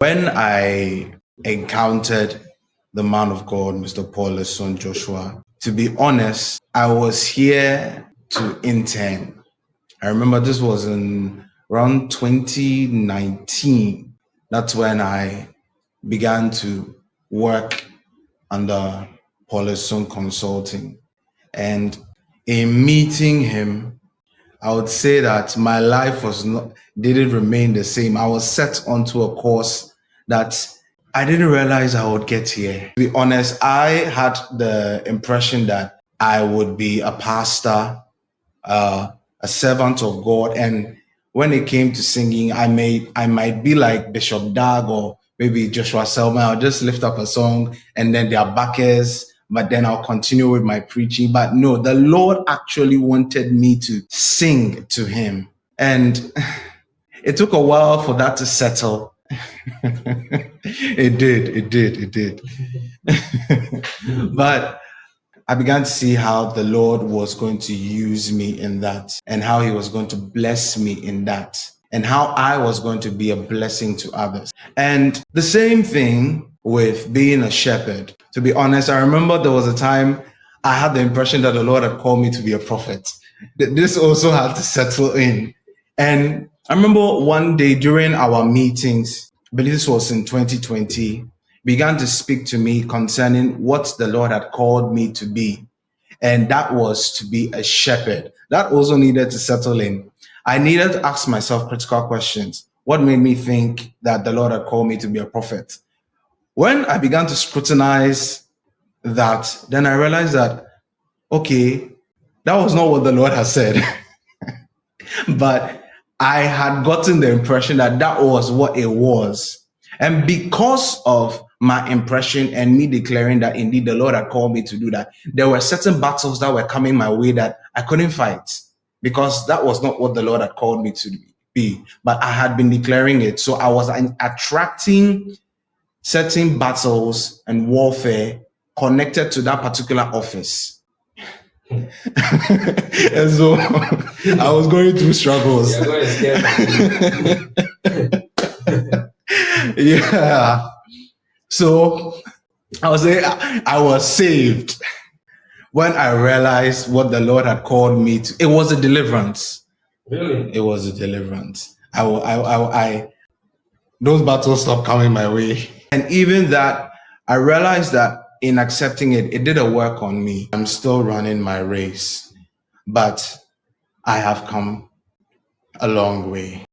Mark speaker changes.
Speaker 1: When I encountered the man of God, Mr. Paul's son Joshua, to be honest, I was here to intern. I remember this was in around 2019. That's when I began to work under Paul's son consulting. And in meeting him, I would say that my life didn't remain the same. I was set onto a course that I didn't realize I would get here. To be honest, I had the impression that I would be a pastor, a servant of God, and when it came to singing, I might be like Bishop Dag or maybe Joshua Selman. I'll just lift up a song and then there are backers, but then I'll continue with my preaching. But no, the Lord actually wanted me to sing to him. And it took a while for that to settle. It did. But I began to see how the Lord was going to use me in that, and how he was going to bless me in that, and how I was going to be a blessing to others. And the same thing with being a shepherd. To be honest, I remember there was a time I had the impression that the Lord had called me to be a prophet. This also had to settle in. And I remember one day during our meetings, I believe this was in 2020, began to speak to me concerning what the Lord had called me to be. And that was to be a shepherd. That also needed to settle in. I needed to ask myself critical questions. What made me think that the Lord had called me to be a prophet? When I began to scrutinize that, then I realized that, okay, that was not what the Lord has said. But I had gotten the impression that that was what it was. And because of my impression and me declaring that indeed the Lord had called me to do that, there were certain battles that were coming my way that I couldn't fight, because that was not what the Lord had called me to be. But I had been declaring it. So I was attracting certain battles and warfare connected to that particular office. And so I was going through struggles. Yeah. So I was saved when I realized what the Lord had called me to. It was a deliverance.
Speaker 2: Really?
Speaker 1: It was a deliverance. Those battles stopped coming my way. And even that, I realized that in accepting it, it did a work on me. I'm still running my race, but I have come a long way.